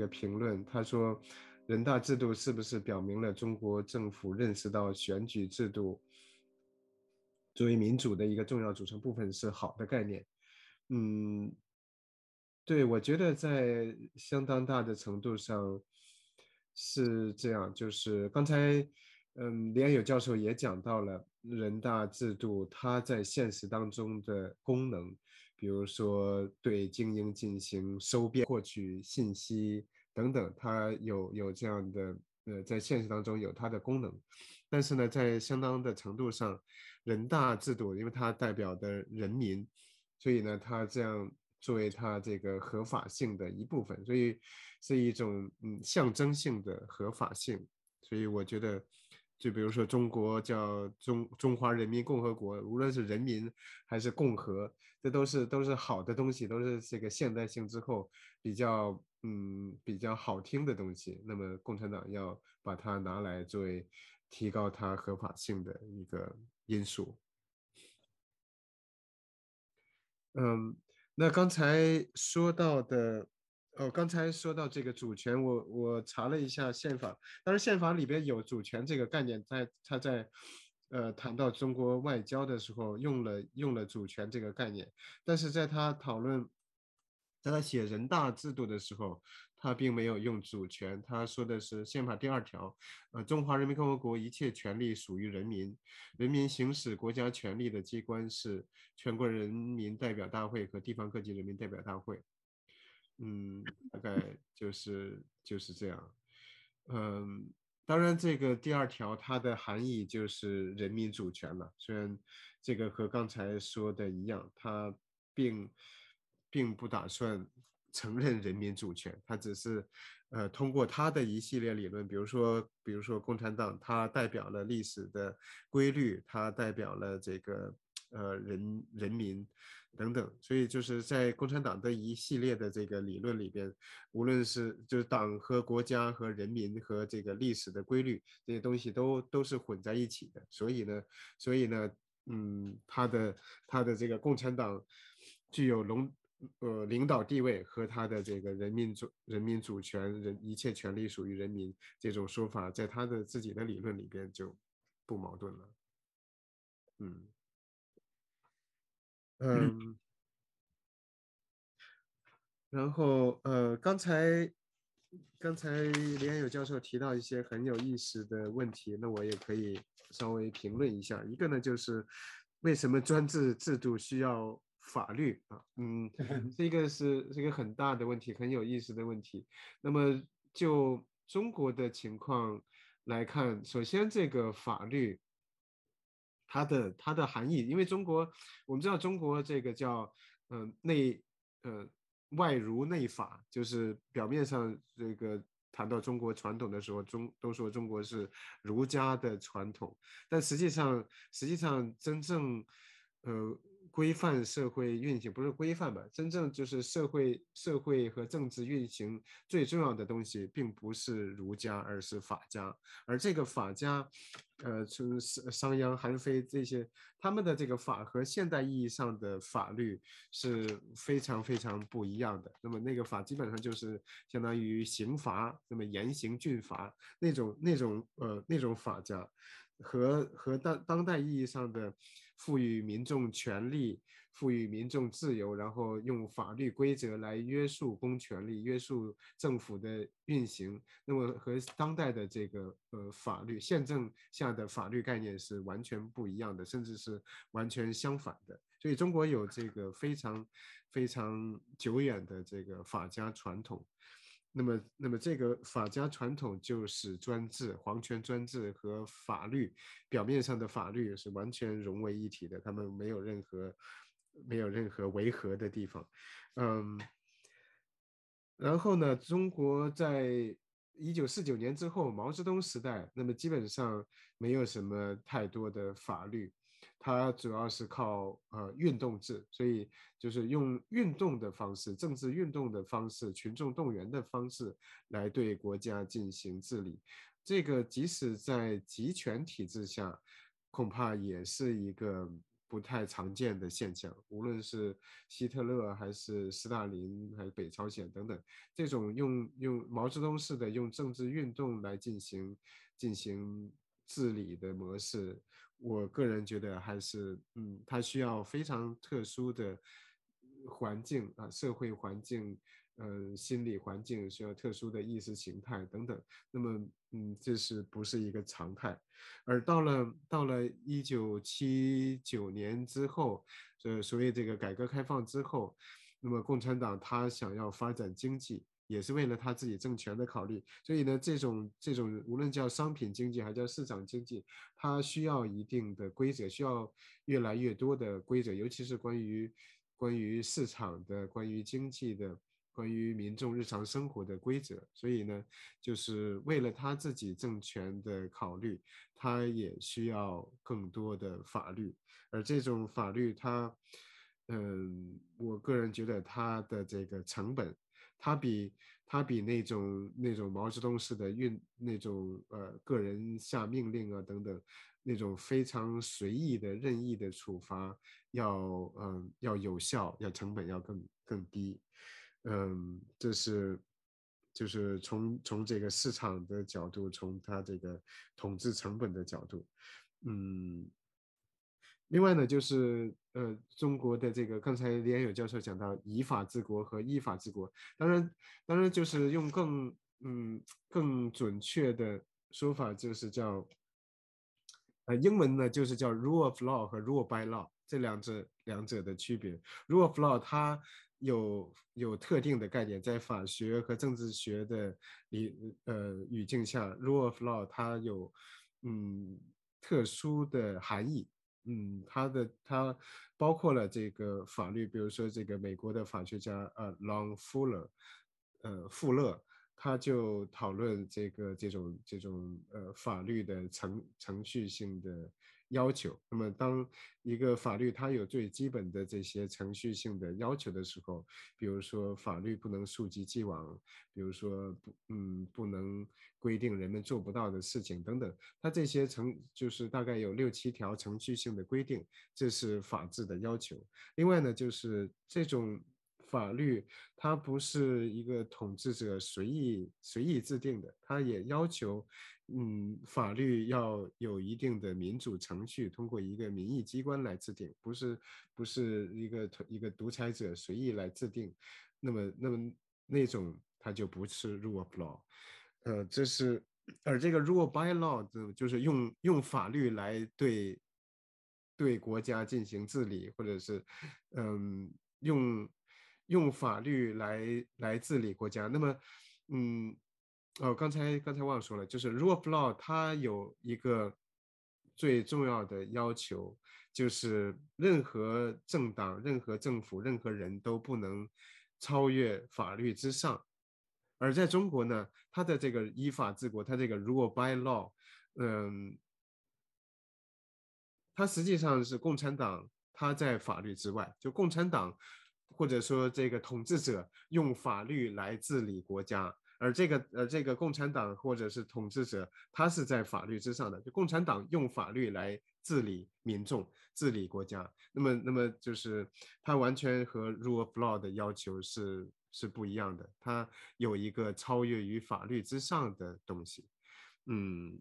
个评论，他说人大制度是不是表明了中国政府认识到选举制度作为民主的一个重要组成部分是好的概念？嗯，对，我觉得在相当大的程度上是这样，就是刚才，李安友教授也讲到了人大制度它在现实当中的功能，比如说对精英进行收编、获取信息等等，它有这样的，在现实当中有它的功能，但是呢，在相当的程度上，人大制度因为它代表的人民。所以呢，它这样作为它这个合法性的一部分，所以是一种象征性的合法性。所以我觉得，就比如说中国叫中华人民共和国，无论是人民还是共和，这都是好的东西，都是这个现代性之后比较好听的东西。那么共产党要把它拿来作为提高它合法性的一个因素。嗯，那刚才说到这个主权，我查了一下宪法，当然宪法里边有主权这个概念，他在谈到中国外交的时候用了主权这个概念，但是在他写人大制度的时候，他并没有用主权，他说的是宪法第二条，中华人民共和国一切权利属于人民，人民行使国家权力的机关是全国人民代表大会和地方各级人民代表大会。大概就是这样。当然，这个第二条它的含义就是人民主权了。虽然这个和刚才说的一样，它并并不打算承认人民主权，它只是通过它的一系列理论，比如说共产党，它代表了历史的规律，它代表了这个人民等等，所以就是在共产党的一系列的这个理论里边，无论是就是党和国家和人民和这个历史的规律这些东西都是混在一起的，所以呢，他的这个共产党具有领导地位和他的这个人民主权一切权利属于人民这种说法，在他的自己的理论里边就不矛盾了。嗯嗯嗯，然后刚才李安友教授提到一些很有意思的问题，那我也可以稍微评论一下。一个呢，就是为什么专制制度需要法律啊？这个很大的问题，很有意思的问题。那么就中国的情况来看，首先这个法律。它的含义，因为我们知道中国这个叫内呃外儒内法，就是表面上这个谈到中国传统的时候，都说中国是儒家的传统，但实际上真正呃规范社会运行不是规范吧，真正就是社会和政治运行最重要的东西，并不是儒家，而是法家。而这个法家，从商鞅、韩非这些，他们的这个法和现代意义上的法律是非常非常不一样的。那么那个法基本上就是相当于刑罚，那么严刑峻法那种法家。和当代意义上的赋予民众权利、赋予民众自由，然后用法律规则来约束公权力、约束政府的运行，那么和当代的这个法律宪政下的法律概念是完全不一样的，甚至是完全相反的。所以中国有这个非常非常久远的这个法家传统。那么这个法家传统就使专制、皇权专制和法律表面上的法律是完全融为一体的，他们没有任何违和的地方。嗯，然后呢，中国在1949年之后，毛泽东时代，那么基本上没有什么太多的法律，它主要是靠运动制，所以就是用运动的方式、政治运动的方式、群众动员的方式来对国家进行治理。这个即使在集权体制下，恐怕也是一个不太常见的现象，无论是希特勒还是斯大林还是北朝鲜等等，这种用毛泽东式的用政治运动来进行治理的模式，我个人觉得还是它需要非常特殊的环境啊，社会环境。心理环境需要特殊的意识形态等等，那么这是不是一个常态？而到了1979年之后，所谓这个改革开放之后，那么共产党他想要发展经济，也是为了他自己政权的考虑，所以呢，这种无论叫商品经济还叫市场经济，它需要一定的规则，需要越来越多的规则，尤其是关于市场的、关于经济的。关于民众日常生活的规则，所以呢，就是为了他自己政权的考虑，他也需要更多的法律，而这种法律它，我个人觉得它的这个成本，它比它比那种毛泽东式的那种个人下命令啊等等那种非常随意的任意的处罚要有效，要成本要更低。这是就是从这个市场的角度，从它这个统治成本的角度，嗯，另外呢，就是中国的这个刚才李安友教授讲到以法治国和依法治国，当然就是用更准确的说法，就是叫英文呢就是叫 rule of law 和 rule by law 这两者的区别。rule of law 它有特定的概念，在法学和政治学的语境下，rule of law 它有特殊的含义。它包括了这个法律，比如说这个美国的法学家Long Fuller，富勒，他就讨论这种法律的程序性的要求。那么当一个法律它有最基本的这些程序性的要求的时候，比如说法律不能溯及既往，比如说不能规定人们做不到的事情等等，它这些就是大概有6、7条程序性的规定，这是法治的要求。另外呢，就是这种法律它不是一个统治者随意制定的，它也要求，法律要有一定的民主程序，通过一个民意机关来制定，不是一个独裁者随意来制定，那么那种它就不是 rule of law，而这个 rule by law 就是用法律来对国家进行治理，或者是嗯用法律来治理国家。那么嗯刚才忘了说了，就是 rule of law 它有一个最重要的要求，就是任何政党、任何政府、任何人都不能超越法律之上。而在中国呢，它的这个依法治国，它这个 rule by law，嗯，它实际上是共产党，它在法律之外，就共产党或者说这个统治者用法律来治理国家，而这个共产党或者是统治者，他是在法律之上的，就共产党用法律来治理民众、治理国家，那么就是它完全和 rule of law 的要求是不一样的，它有一个超越于法律之上的东西。嗯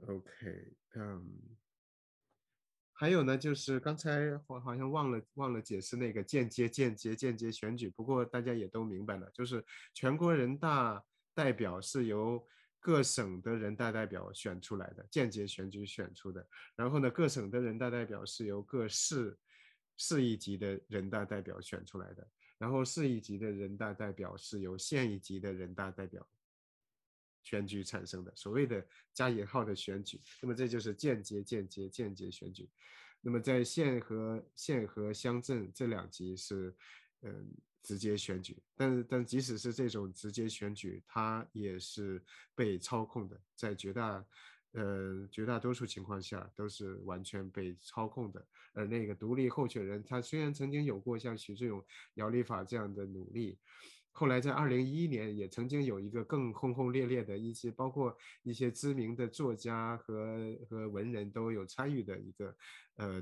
，OK，还有呢，就是刚才我好像忘了解释那个间接选举，不过大家也都明白了，就是全国人大代表是由各省的人大代表选出来的，间接选举选出的。然后呢，各省的人大代表是由各市一级的人大代表选出来的，然后市一级的人大代表是由县一级的人大代表选举产生的，所谓的加引号的选举，那么这就是间接选举。那么在县和乡镇这两级是直接选举，但即使是这种直接选举，它也是被操控的，在绝大多数情况下都是完全被操控的。而那个独立候选人，他虽然曾经有过像许志永、姚立法这样的努力，后来在2011年也曾经有一个更轰轰烈烈的一些，包括一些知名的作家和文人都有参与的一个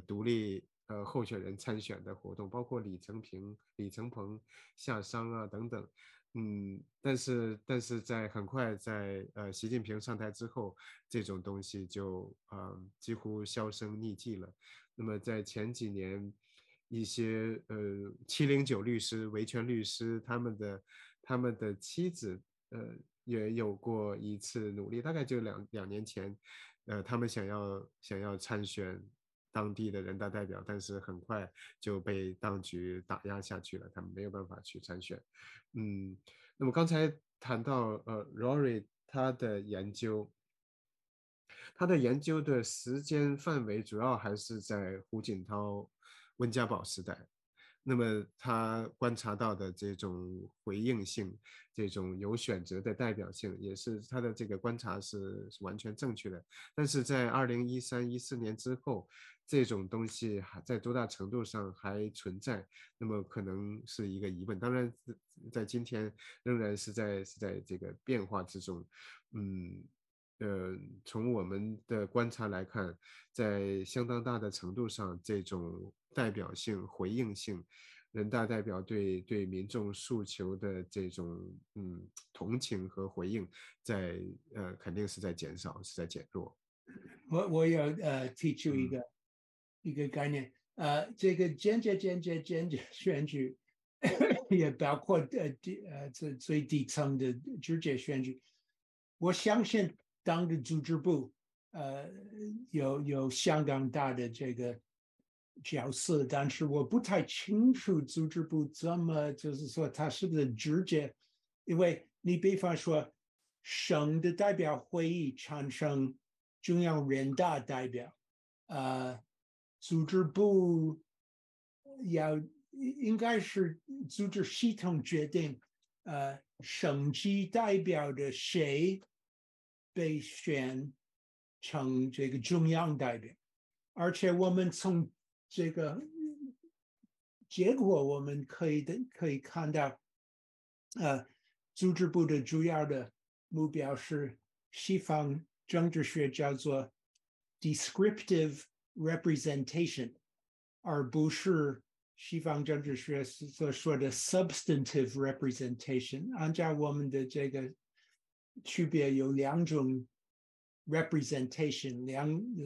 独立候选人参选的活动，包括李承平、李承鹏、夏商啊等等。但是在很快在习近平上台之后，这种东西就几乎销声匿迹了。那么在前几年，一些709律师、维权律师他们的妻子也有过一次努力，大概就两年前，他们想要参选当地的人大代表，但是很快就被当局打压下去了，他们没有办法去参选。那么刚才谈到Rory 他的研究的时间范围主要还是在胡锦涛、温家宝时代。那么他观察到的这种回应性，这种有选择的代表性，也是他的这个观察是完全正确的。但是在2013、14年之后，这种东西还在多大程度上还存在，那么可能是一个疑问。当然，在今天仍然是在这个变化之中。嗯，从我们的观察来看，在相当大的程度上，这种代表性、回应性，人大代表对民众诉求的这种同情和回应，肯定是在减少，是在减弱。我有提出一个概念，这个间接选举也包括这最底层的直接选举。我相信党的组织部有相当大的这个角色，但是我不太清楚组织部怎么就是说他是不是直接，因为你比方说省的代表会议产生中央人大代表，组织部应该是组织系统决定，省级代表的谁被选成这个中央代表，而且我们从这个结果我们可以看到，组织部的主要的目标是西方政治学叫做 descriptive representation，而不是西方政治学所说的 substantive representation。按照我们的这个区别有两种 representation，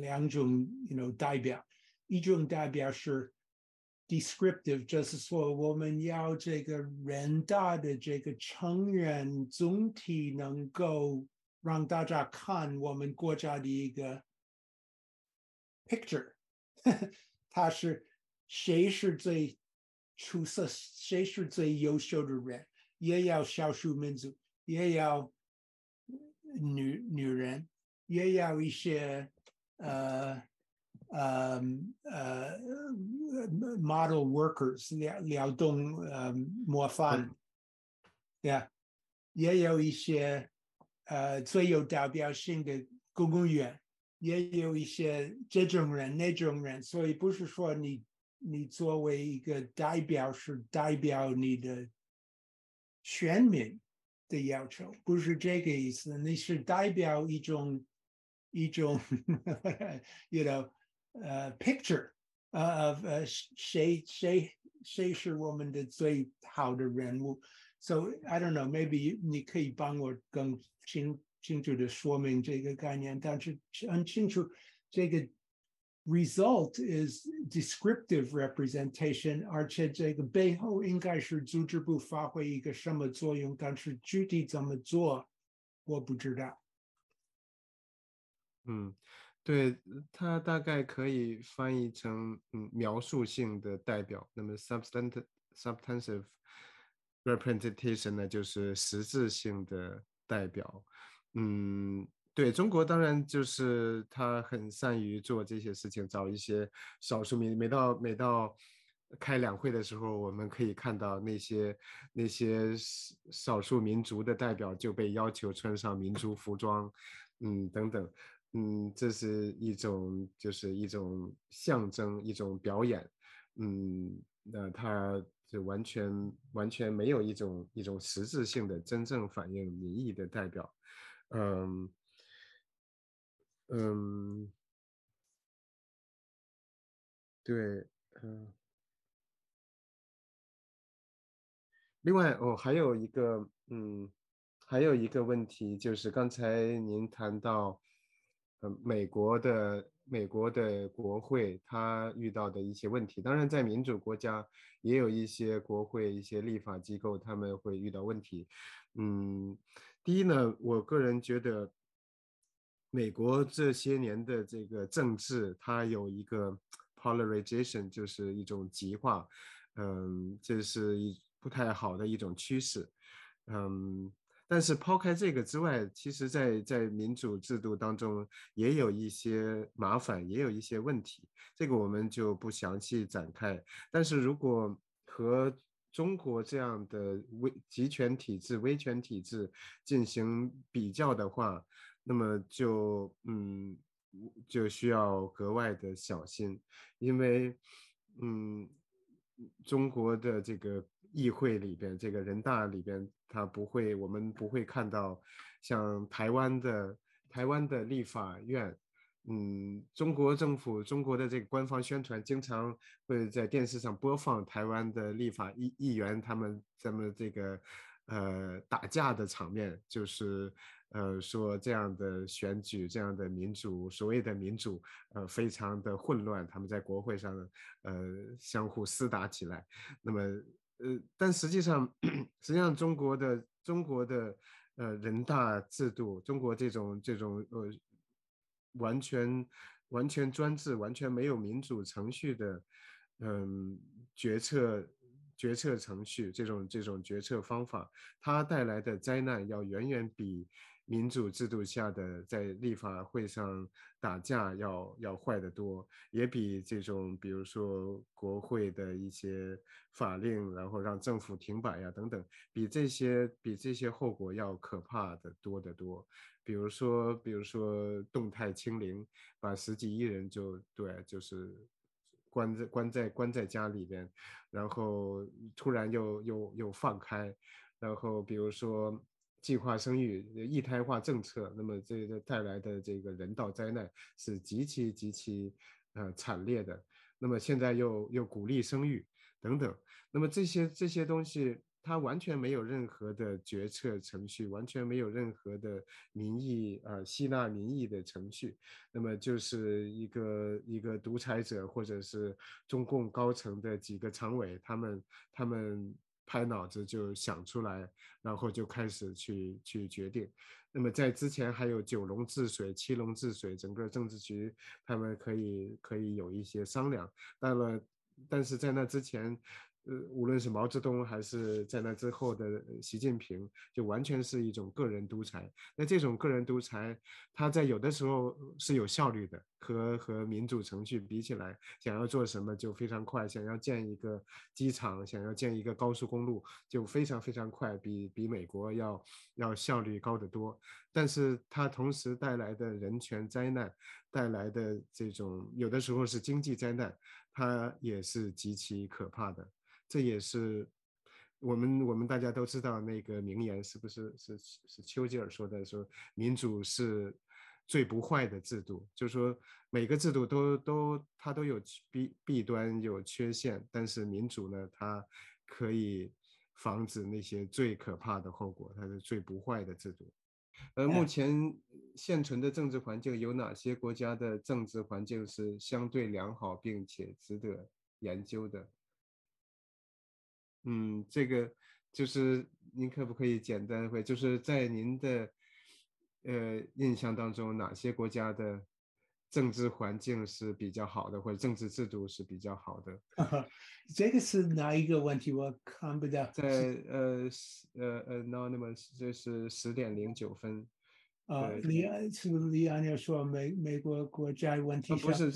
两种代表，一种代表是 descriptive， 就是说我们要这个人大的这个成员总体能够让大家看我们国家的一个 picture， 他是谁是最出色，谁是最优秀的人，也要少数民族，也要女人，也要一些model workers 劳动模范，yeah， 也有一些最有代表性的公务员，也有一些这种人那种人，所以不是说你作为一个代表是代表你的选民的要求，不是这个意思，你是代表一种you know picture of 谁是我们的最好的人物。So I don't know, maybe 你可以帮我更清楚的说明这个概念，但是很清楚这个 result is descriptive representation， 而且这个背后应该是组织部发挥一个什么作用，但是具体怎么做我不知道。对，它大概可以翻译成描述性的代表。那么 substantive representation 呢，就是实质性的代表。对，中国当然就是他很善于做这些事情，找一些少数民，每到开两会的时候，我们可以看到那些少数民族的代表就被要求穿上民族服装，等等。这是就是一种象征，一种表演。那他就完全没有一种实质性的真正反映民意的代表。嗯嗯，对，嗯。另外哦，还有一个问题就是刚才您谈到，美国的国会它遇到的一些问题。当然，在民主国家也有一些国会、一些立法机构他们会遇到问题。嗯，第一呢，我个人觉得，美国这些年的这个政治，它有一个 polarization，就是一种极化。这是不太好的一种趋势。嗯，但是抛开这个之外，其实在民主制度当中也有一些麻烦，也有一些问题，这个我们就不详细展开。但是如果和中国这样的集权体制、威权体制进行比较的话，那么就需要格外的小心，因为嗯，中国的这个议会里边，这个人大里边，我们不会看到像台湾的立法院。中国政府、中国的这个官方宣传经常会在电视上播放台湾的立法议员他们这个打架的场面，就是说这样的选举、这样的民主，所谓的民主，非常的混乱，他们在国会上相互厮打起来。那么但实际上中国的人大制度，中国这种完全完全专制、完全没有民主程序的嗯决策决策程序，这种决策方法，它带来的灾难要远远比民主制度下的在立法会上打架要坏得多，也比这种比如说国会的一些法令，然后让政府停摆呀等等，比这些后果要可怕的多得多。比如说动态清零，把十几亿人就是关在家里边，然后突然又放开，然后比如说计划生育、一胎化政策，那么这个带来的这个人道灾难是极其惨烈的。那么现在又鼓励生育等等，那么这些东西，它完全没有任何的决策程序，完全没有任何的吸纳民意的程序，那么就是一个独裁者或者是中共高层的几个常委，他们拍脑子就想出来，然后就开始去决定。那么在之前还有九龙治水、七龙治水，整个政治局他们可以有一些商量。但是在那之前，无论是毛泽东还是在那之后的习近平，就完全是一种个人独裁。那这种个人独裁，它在有的时候是有效率的，和民主程序比起来，想要做什么就非常快，想要建一个机场，想要建一个高速公路，就非常非常快，比美国要效率高得多。但是它同时带来的人权灾难，带来的这种有的时候是经济灾难，它也是极其可怕的。这也是我们大家都知道那个名言，是不是是丘吉尔说的，说民主是最不坏的制度，就是说每个制度它都有弊端有缺陷，但是民主呢，它可以防止那些最可怕的后果，它是最不坏的制度。目前现存的政治环境有哪些国家的政治环境是相对良好并且值得研究的？这个就是您可不可以简单会，就是在您的印象当中，哪些国家的政治环境是比较好的，或者政治制度是比较好的？这个是哪一个问题？我看不到。在anonymous 这是10:09。对。是不是李安要说美国国家问题上不是，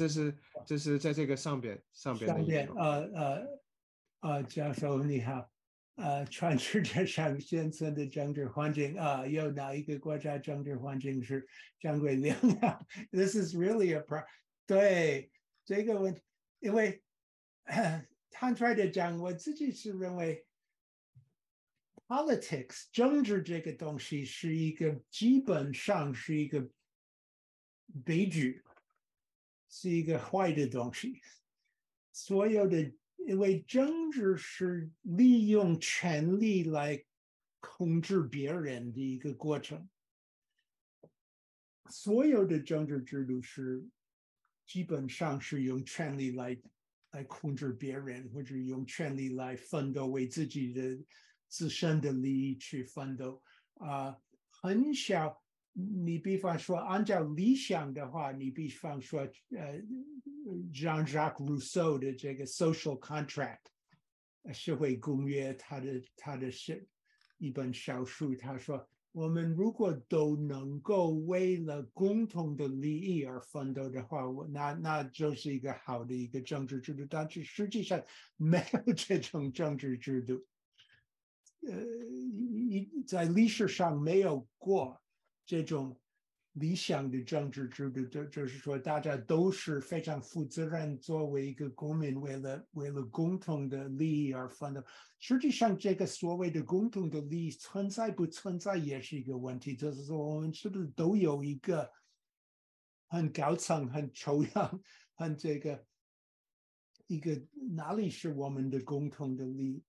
这是在这个上边的上边一条。教授你好，全世界上现存的政治环境有哪一个国家政治环境是相对良好？This is really a problem。对这个问题，因为坦率的讲，我自己是认为 politics 政治这个东西是一个基本上是一个悲剧，是一个坏的东西。所有的，因为政治是利用权力来控制别人的一个过程。所有的政治制度是基本上是用权力来控制别人，或者用权力来奋斗，为自己的自身的利益去奋斗。很少。你比方说，按照理想的话，你比方说，Jean-Jacques Rousseau 的这个 social contract 社会公约，他的是一本小书，他说，我们如果都能够为了共同的利益而奋斗的话，那就是一个好的一个政治制度。但是实际上没有这种政治制度，在历史上没有过这种理想的政治制度，就是说大家都是非常负责任，作为一个公民，为了共同的利益而奋斗。实际上，这个所谓的共同的利益存在不存在也是一个问题，就是说我们是不是都有一个很高层、很抽象、很这个一个哪里是我们的共同的利益？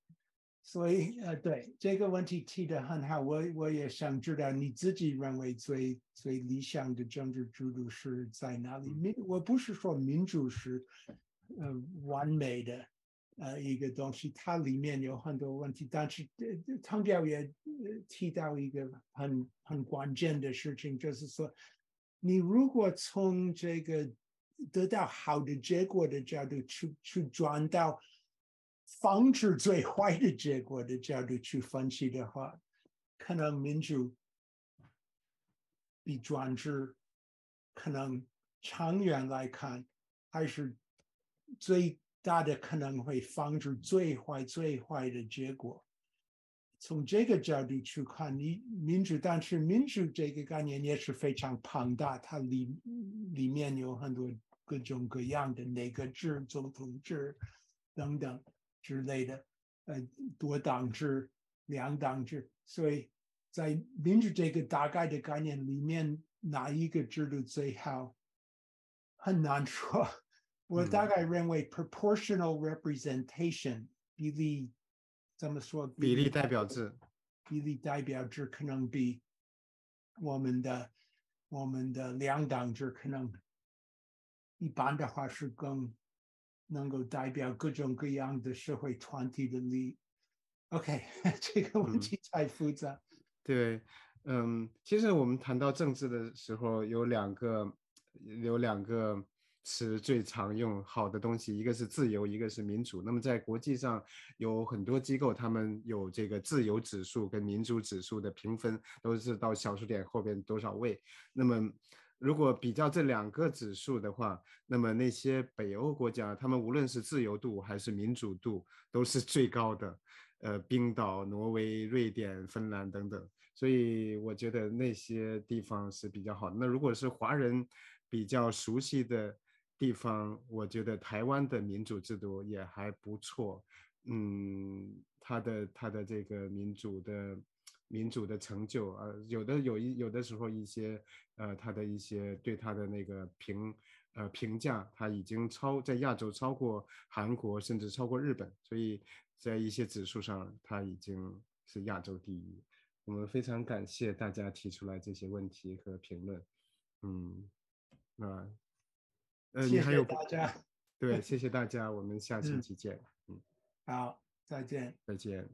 所以对这个问题提得很好，我也想知道你自己认为最理想的政治制度是在哪里？我不是说民主是完美的一个东西，它里面有很多问题，但是汤教也提到一个很关键的事情，就是说你如果从这个得到好的结果的角度去转到防止最坏的结果的角度去分析的话，可能民主比专制可能长远来看还是最大的可能会防止最坏的结果。从这个角度去看，民主，但是民主这个概念也是非常庞大，它里面有很多各种各样的内阁制、总统制等等之类的，多党制、两党制，所以在民主这个大概的概念里面，哪一个制度最好，很难说。我大概认为 proportional representation 比例怎么说？比例代表制，比例代表制可能比我们的两党制可能一般的话是更能够代表各种各样的社会团体的利益。OK， 这个问题太复杂。对，其实我们谈到政治的时候，有两个词最常用，好的东西，一个是自由，一个是民主。那么在国际上有很多机构，他们有这个自由指数跟民主指数的评分，都是到小数点后边多少位。那么如果比较这两个指数的话，那么那些北欧国家，他们无论是自由度还是民主度都是最高的。冰岛、挪威、瑞典、芬兰等等，所以我觉得那些地方是比较好的。那如果是华人比较熟悉的地方，我觉得台湾的民主制度也还不错。他的这个民主的成就有的时候一些他的一些对他的那个评价，他已经在亚洲超过韩国，甚至超过日本，所以在一些指数上他已经是亚洲第一。我们非常感谢大家提出来这些问题和评论。谢谢大家。对，谢谢大家，我们下星期见。好，再见。再见。